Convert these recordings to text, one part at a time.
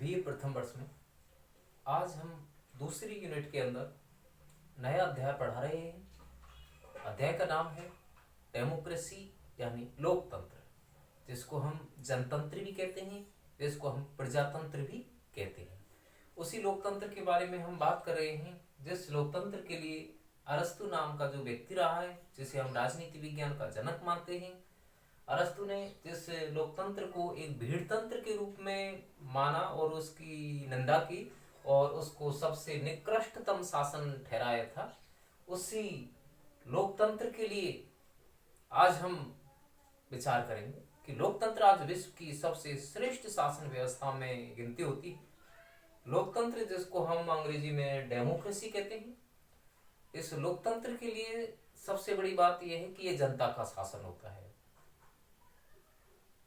BA प्रथम वर्ष में आज हम दूसरी यूनिट के अंदर नया अध्याय पढ़ा रहे हैं। अध्याय का नाम है डेमोक्रेसी यानी लोकतंत्र, जिसको हम जनतंत्र भी कहते हैं, जिसको हम प्रजातंत्र भी कहते हैं। उसी लोकतंत्र के बारे में हम बात कर रहे हैं जिस लोकतंत्र के लिए अरस्तु नाम का जो व्यक्ति रहा है, जिसे हम राजनीति विज्ञान का जनक मानते हैं, अरस्तु ने जिस लोकतंत्र को एक भीड़तंत्र के रूप में माना और उसकी निंदा की और उसको सबसे निकृष्टतम शासन ठहराया था, उसी लोकतंत्र के लिए आज हम विचार करेंगे कि लोकतंत्र आज विश्व की सबसे श्रेष्ठ शासन व्यवस्था में गिनती होती है। लोकतंत्र, जिसको हम अंग्रेजी में डेमोक्रेसी कहते हैं, इस लोकतंत्र के लिए सबसे बड़ी बात यह है कि यह जनता का शासन होता है।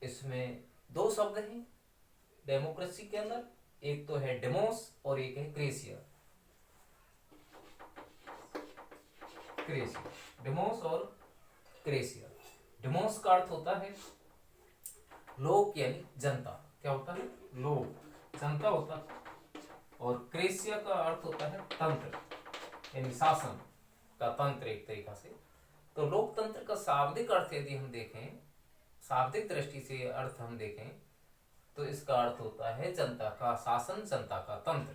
इसमें दो शब्द हैं डेमोक्रेसी के अंदर, एक तो है डेमोस और एक है क्रेसिया। डेमोस और क्रेसिया। डेमोस का अर्थ होता है लोक यानी जनता। क्या होता है? लोक, जनता होता है। और क्रेसिया का अर्थ होता है तंत्र यानी शासन का तंत्र एक तरीका से। तो लोकतंत्र का शाब्दिक अर्थ यदि हम देखें, शाब्दिक दृष्टि से अर्थ हम देखें, तो इसका अर्थ होता है जनता का शासन, जनता का तंत्र।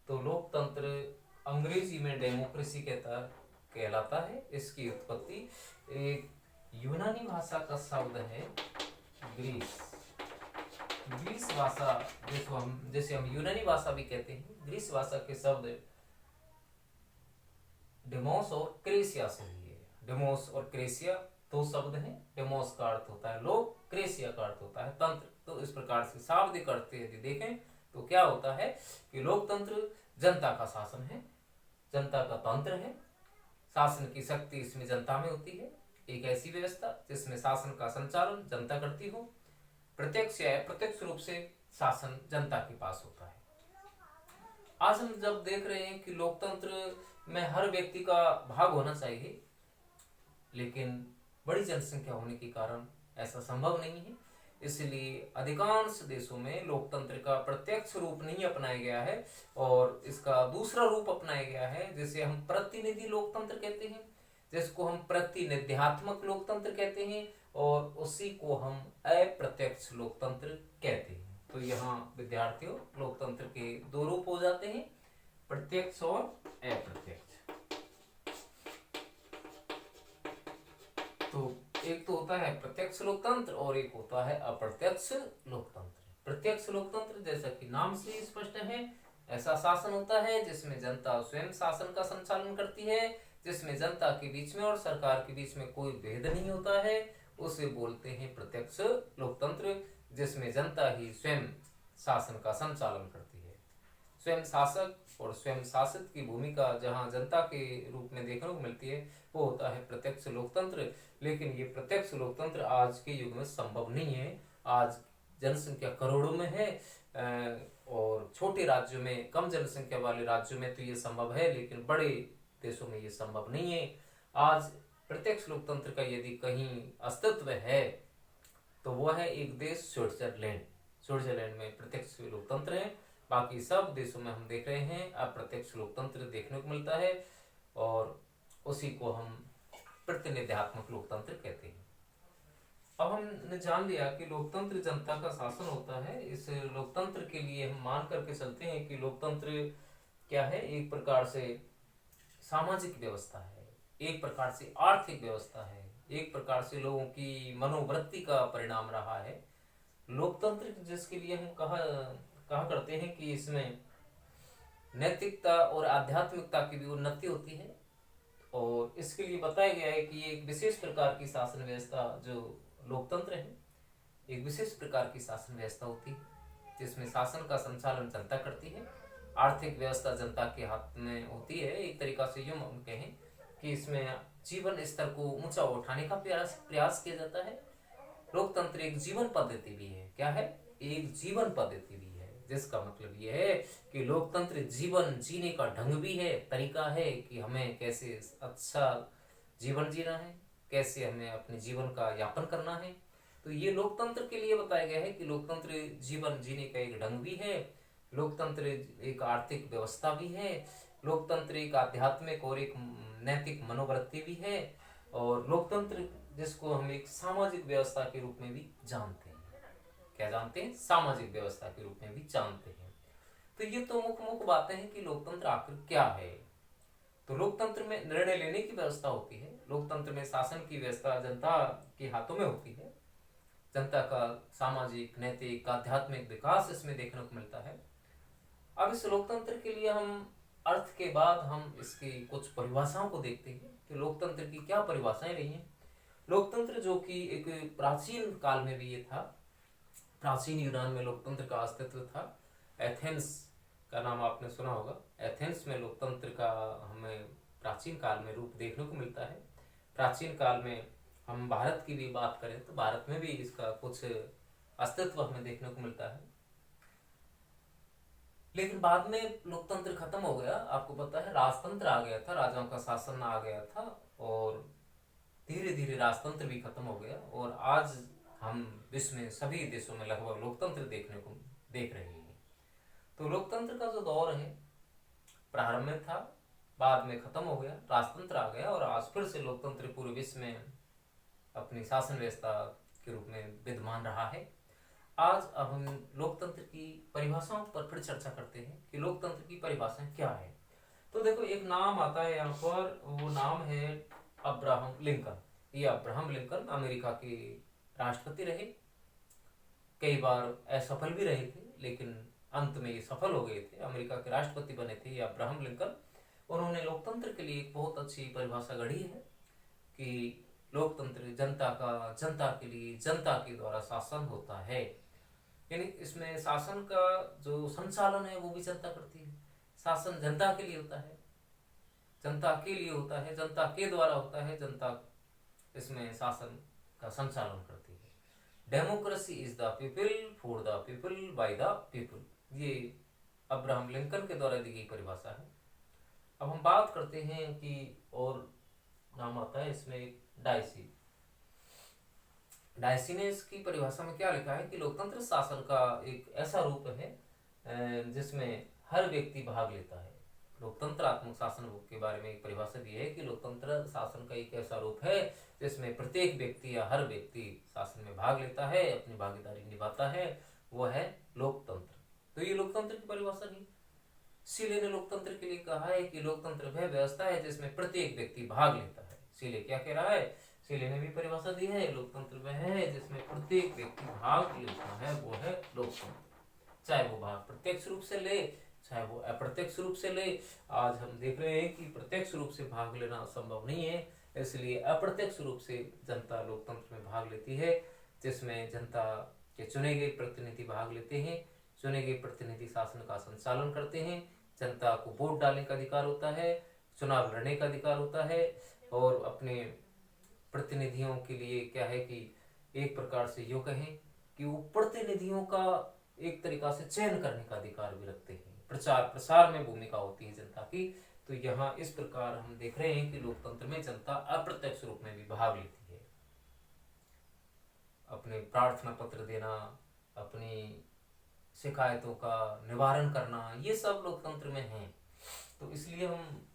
तो लोकतंत्र अंग्रेजी में डेमोक्रेसी कहलाता है। इसकी उत्पत्ति एक यूनानी भाषा का शब्द है ग्रीस भाषा, जैसे हम यूनानी भाषा भी कहते हैं, ग्रीस भाषा के शब्द डेमोस और क्रेसिया से हुई है। डेमोस और क्रेसिया दो शब्द हैं। डेमोस का अर्थ होता है लोक, क्रेसिया का अर्थ होता है तंत्र। तो इस प्रकार से शाब्दिक अर्थ यदि देखें तो क्या होता है कि लोकतंत्र जनता का शासन है, जनता का तंत्र है। शासन की शक्ति इसमें जनता में होती है। एक ऐसी व्यवस्था जिसमें शासन का संचालन जनता करती हो, प्रत्यक्ष या अप्रत्यक्ष रूप से शासन जनता के पास होता है। आज हम जब देख रहे हैं कि लोकतंत्र में हर व्यक्ति का भाग होना चाहिए, लेकिन बड़ी जनसंख्या होने के कारण ऐसा संभव नहीं है। इसलिए अधिकांश देशों में लोकतंत्र का प्रत्यक्ष रूप नहीं अपनाया गया है और इसका दूसरा रूप अपनाया गया है, जिसे हम प्रतिनिधि लोकतंत्र कहते हैं, जिसको हम प्रतिनिध्यात्मक लोकतंत्र कहते हैं, और उसी को हम अप्रत्यक्ष लोकतंत्र कहते हैं। तो यहाँ विद्यार्थियों, लोकतंत्र के दो रूप हो जाते हैं, प्रत्यक्ष और अप्रत्यक्ष। तो एक तो होता है प्रत्यक्ष लोकतंत्र और एक होता है अप्रत्यक्ष लोकतंत्र। प्रत्यक्ष लोकतंत्र, जैसा कि नाम से स्पष्ट है, ऐसा शासन होता है जिसमें जनता स्वयं शासन का संचालन करती है, जिसमें जनता के बीच में और सरकार के बीच में कोई भेद नहीं होता है। उसे बोलते हैं प्रत्यक्ष लोकतंत्र, जिसमें जनता ही स्वयं शासन का संचालन करती है। स्वयं शासक और स्वयं शासित की भूमिका जहां जनता के रूप में देखने को मिलती है, वो होता है प्रत्यक्ष लोकतंत्र। लेकिन ये प्रत्यक्ष लोकतंत्र आज के युग में संभव नहीं है। आज जनसंख्या करोड़ों में है और छोटे राज्यों में, कम जनसंख्या वाले राज्यों में तो ये संभव है, लेकिन बड़े देशों में ये संभव नहीं है। आज प्रत्यक्ष लोकतंत्र का यदि कहीं अस्तित्व है तो वह है एक देश स्विट्जरलैंड। स्विट्जरलैंड में प्रत्यक्ष लोकतंत्र है। बाकी सब देशों में हम देख रहे हैं अप्रत्यक्ष लोकतंत्र देखने को मिलता है, और उसी को हम प्रतिनिध्यात्मक लोकतंत्र कहते हैं। अब हमने जान लिया कि लोकतंत्र जनता का शासन होता है। इस लोकतंत्र के लिए हम मान करके चलते हैं कि लोकतंत्र क्या है? एक प्रकार से सामाजिक व्यवस्था है, एक प्रकार से आर्थिक व्यवस्था है, एक प्रकार से लोगों की मनोवृत्ति का परिणाम रहा है। लोकतंत्र जिसके लिए हम कहा करते हैं कि इसमें नैतिकता और आध्यात्मिकता की भी उन्नति होती है, और इसके लिए बताया गया है कि ये एक विशेष प्रकार की शासन व्यवस्था जो लोकतंत्र है, एक विशेष प्रकार की शासन व्यवस्था होती है जिसमें शासन का संचालन जनता करती है। आर्थिक व्यवस्था जनता के हाथ में होती है। एक तरीका से यूं हम कहें कि इसमें जीवन स्तर को ऊंचा उठाने का प्रयास किया जाता है। लोकतंत्र एक जीवन पद्धति भी है। क्या है? एक जीवन पद्धति भी है, जिसका मतलब यह है कि लोकतंत्र जीवन जीने का ढंग भी है, तरीका है कि हमें कैसे अच्छा जीवन जीना है, कैसे हमें अपने जीवन का यापन करना है। तो ये लोकतंत्र के लिए बताया गया है कि लोकतंत्र जीवन जीने का एक ढंग भी है, लोकतंत्र एक आर्थिक व्यवस्था भी है, लोकतंत्र एक आध्यात्मिक और एक नैतिक मनोवृत्ति भी है, और लोकतंत्र जिसको हम एक सामाजिक व्यवस्था के रूप में भी जानते हैं। क्या जानते हैं? सामाजिक व्यवस्था के रूप में भी जानते हैं। तो ये तो मुख्य मुख्य बातें हैं कि लोकतंत्र आखिर क्या है। तो लोकतंत्र में निर्णय लेने की व्यवस्था होती है, लोकतंत्र में शासन की व्यवस्था जनता के हाथों में होती है, जनता का सामाजिक नैतिक आध्यात्मिक विकास इसमें देखने को मिलता है। अब इस लोकतंत्र के लिए हम अर्थ के बाद हम इसकी कुछ परिभाषाओं को देखते हैं कि लोकतंत्र की क्या परिभाषाएं रही हैं। लोकतंत्र जो कि एक प्राचीन काल में भी ये था, प्राचीन यूनान में लोकतंत्र का अस्तित्व था। एथेंस का नाम आपने सुना होगा। एथेंस में लोकतंत्र का हमें प्राचीन काल में रूप देखने को मिलता है। प्राचीन काल में हम भारत की भी बात करें तो भारत में भी इसका कुछ अस्तित्व हमें देखने को मिलता है। लेकिन बाद में लोकतंत्र खत्म हो गया। आपको पता है राजतंत्र आ गया था, राजाओं का शासन आ गया था, और धीरे धीरे राजतंत्र भी खत्म हो गया, और आज हम विश्व में सभी देशों में लगभग लोकतंत्र देख रहे हैं। तो लोकतंत्र का जो दौर है प्रारंभ में था, बाद में खत्म हो गया, राजतंत्र आ गया, और आज फिर से लोकतंत्र पूरे विश्व में अपनी शासन व्यवस्था के रूप में विद्यमान रहा है। आज अब हम लोकतंत्र की परिभाषाओं पर फिर चर्चा करते हैं कि लोकतंत्र की परिभाषाएं क्या है। तो देखो एक नाम आता है यहाँ पर, वो नाम है अब्राहम लिंकन। ये अब्राहम लिंकन अमेरिका के राष्ट्रपति रहे, कई बार असफल भी रहे थे, लेकिन अंत में ये सफल हो गए थे, अमेरिका के राष्ट्रपति बने थे ये अब्राहम लिंकन। उन्होंने लोकतंत्र के लिए एक बहुत अच्छी परिभाषा गढ़ी है कि लोकतंत्र जनता के लिए जनता के द्वारा शासन होता है। यानी इसमें शासन का जो संचालन है वो भी जनता करती है, शासन जनता के लिए होता है, जनता के लिए होता है, जनता के द्वारा होता है, जनता इसमें शासन का संचालन करती है। Democracy is the people, for the people, by the people, ये अब्राहम लिंकन के द्वारा दी गई परिभाषा है। अब हम बात करते हैं कि और नाम आता है इसमें डायसी। डायसी ने इसकी परिभाषा में क्या लिखा है कि लोकतंत्र शासन का एक ऐसा रूप है जिसमें हर व्यक्ति भाग लेता है। लोकतंत्रात्मक शासन के बारे में एक परिभाषा दी है कि लोकतंत्र शासन का एक ऐसा रूप है जिसमें प्रत्येक व्यक्ति या हर व्यक्ति शासन में भाग लेता है, अपनी भागीदारी निभाता है, वो है लोकतंत्र। तो ये लोकतंत्र की परिभाषा नहीं। सीले ने लोकतंत्र के लिए कहा है कि लोकतंत्र वह व्यवस्था है जिसमें प्रत्येक व्यक्ति भाग लेता है। सीले क्या कह रहा है? सीले ने भी परिभाषा दी है, लोकतंत्र वह है जिसमें प्रत्येक व्यक्ति भाग लेता है, वो है लोकतंत्र। चाहे वो भाग प्रत्यक्ष रूप से ले, चाहे वो अप्रत्यक्ष रूप से ले। आज हम देख रहे हैं कि प्रत्यक्ष रूप से भाग लेना संभव नहीं है, इसलिए अप्रत्यक्ष रूप से जनता लोकतंत्र में भाग लेती है, जिसमें जनता के चुने गए प्रतिनिधि भाग लेते हैं। चुने गए प्रतिनिधि शासन का संचालन करते हैं। जनता को वोट डालने का अधिकार होता है, चुनाव लड़ने का अधिकार होता है, और अपने प्रतिनिधियों के लिए क्या है कि एक प्रकार से यूँ कहें कि वो प्रतिनिधियों का एक तरीका से चयन करने का अधिकार भी रखते हैं। प्रचार प्रसार में भूमिका होती है जनता की। तो यहाँ इस प्रकार हम देख रहे हैं कि लोकतंत्र में जनता अप्रत्यक्ष रूप में भी भाग लेती है। अपने प्रार्थना पत्र देना, अपनी शिकायतों का निवारण करना, ये सब लोकतंत्र में है। तो इसलिए हम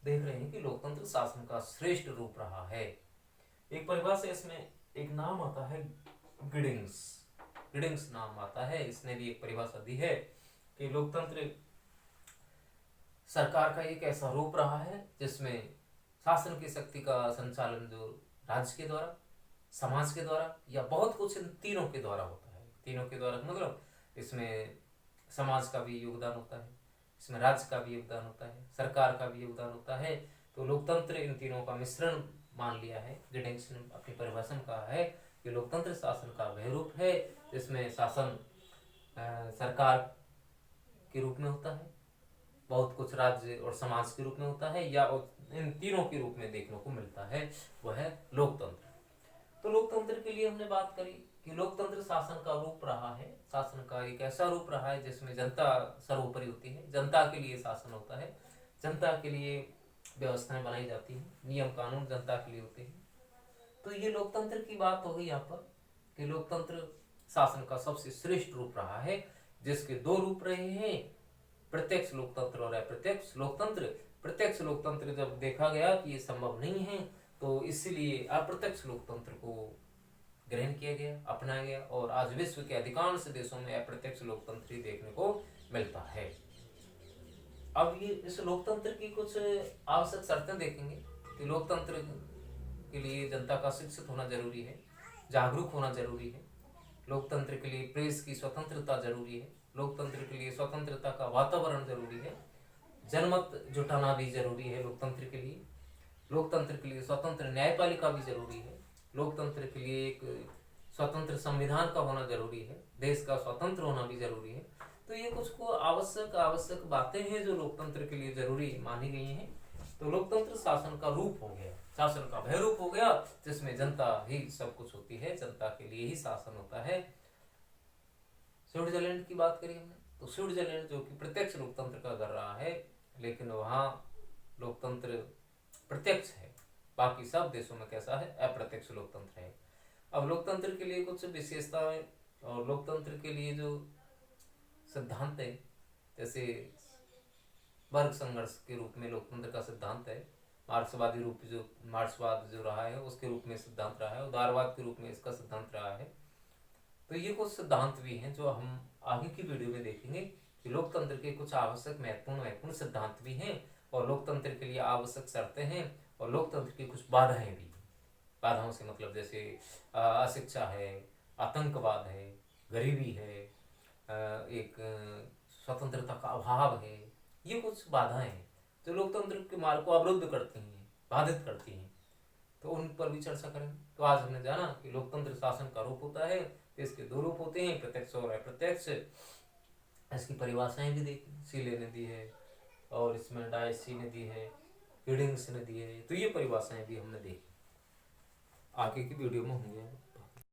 देख रहे हैं कि लोकतंत्र शासन का श्रेष्ठ रूप रहा है। एक परिभाषा इसमें एक नाम आता है गिडिंग्स। गिडिंग्स नाम आता है, इसने भी एक परिभाषा दी है कि लोकतंत्र सरकार का एक ऐसा रूप रहा है जिसमें शासन की शक्ति का संचालन जो राज्य के द्वारा, समाज के द्वारा, या बहुत कुछ इन तीनों के द्वारा होता है। तीनों के द्वारा मतलब इसमें समाज का भी योगदान होता है, इसमें राज्य का भी योगदान होता है, सरकार का भी योगदान होता है। तो लोकतंत्र इन तीनों का मिश्रण मान लिया है। गिडिंग्स ने अपनी परिभाषा में कहा है कि लोकतंत्र शासन का वह रूप है जिसमें शासन सरकार के रूप में होता है, बहुत कुछ राज्य और समाज के रूप में होता है, या इन तीनों के रूप में देखने को मिलता है, वह है लोकतंत्र। तो लोकतंत्र के लिए हमने बात करी कि लोकतंत्र शासन का रूप रहा है, शासन का एक ऐसा रूप रहा है जिसमें जनता सर्वोपरि होती है, जनता के लिए शासन होता है, जनता के लिए व्यवस्थाएं बनाई जाती हैं, नियम कानून जनता के लिए होते हैं। तो ये लोकतंत्र की बात हो गई यहाँ पर कि लोकतंत्र शासन का सबसे श्रेष्ठ रूप रहा है, जिसके दो रूप रहे हैं, प्रत्यक्ष लोकतंत्र और अप्रत्यक्ष लोकतंत्र। प्रत्यक्ष लोकतंत्र जब देखा गया कि ये संभव नहीं है, तो इसलिए अप्रत्यक्ष लोकतंत्र को ग्रहण किया गया, अपनाया गया, और आज विश्व के अधिकांश देशों में अप्रत्यक्ष लोकतंत्र ही देखने को मिलता है। अब ये इस लोकतंत्र की कुछ आवश्यक शर्तें देखेंगे कि लोकतंत्र के लिए जनता का शिक्षित होना जरूरी है, जागरूक होना जरूरी है, लोकतंत्र के लिए प्रेस की स्वतंत्रता जरूरी है, लोकतंत्र के लिए स्वतंत्रता का वातावरण जरूरी है, जनमत जुटाना भी जरूरी है लोकतंत्र के लिए, लोकतंत्र के लिए स्वतंत्र न्यायपालिका भी जरूरी है, लोकतंत्र के लिए एक स्वतंत्र संविधान का होना जरूरी है, देश का स्वतंत्र होना भी जरूरी है। तो ये कुछ को आवश्यक बातें हैं जो लोकतंत्र के लिए जरूरी मानी गई हैं। तो लोकतंत्र शासन का रूप हो गया, शासन का वह रूप हो गया जिसमें जनता ही सब कुछ होती है, जनता के लिए ही शासन होता है। स्विट्जरलैंड की बात करिए हमने, तो स्विट्जरलैंड जो कि प्रत्यक्ष लोकतंत्र का कर रहा है, लेकिन वहाँ लोकतंत्र प्रत्यक्ष है, बाकी सब देशों में कैसा है, अप्रत्यक्ष लोकतंत्र है। अब लोकतंत्र के लिए कुछ विशेषताएं और लोकतंत्र के लिए जो सिद्धांत है, जैसे वर्ग संघर्ष के रूप में लोकतंत्र का सिद्धांत है, मार्क्सवाद जो रहा है उसके रूप में सिद्धांत रहा है, उदारवाद के रूप में इसका सिद्धांत रहा है। तो ये कुछ सिद्धांत भी हैं जो हम आगे की वीडियो में देखेंगे कि लोकतंत्र के कुछ आवश्यक महत्वपूर्ण सिद्धांत भी हैं, और लोकतंत्र के लिए आवश्यक शर्तें हैं, और लोकतंत्र की कुछ बाधाएं भी। बाधाओं से मतलब जैसे अशिक्षा है, आतंकवाद है, गरीबी है, एक स्वतंत्रता का अभाव है, ये कुछ बाधाएं हैं जो लोकतंत्र के मार्ग को अवरुद्ध करती हैं, बाधित करती हैं। तो उन पर भी चर्चा करेंगे। तो आज हमने जाना कि लोकतंत्र शासन का रूप होता है, इसके दो रूप होते हैं, प्रत्यक्ष और अप्रत्यक्ष। इसकी परिभाषाएं भी देखी, सीले ने दी है, और इसमें डायसी ने दी है, हिडिंग्स ने दी है। तो ये परिभाषाएं भी हमने देखी, आगे की वीडियो में होंगे।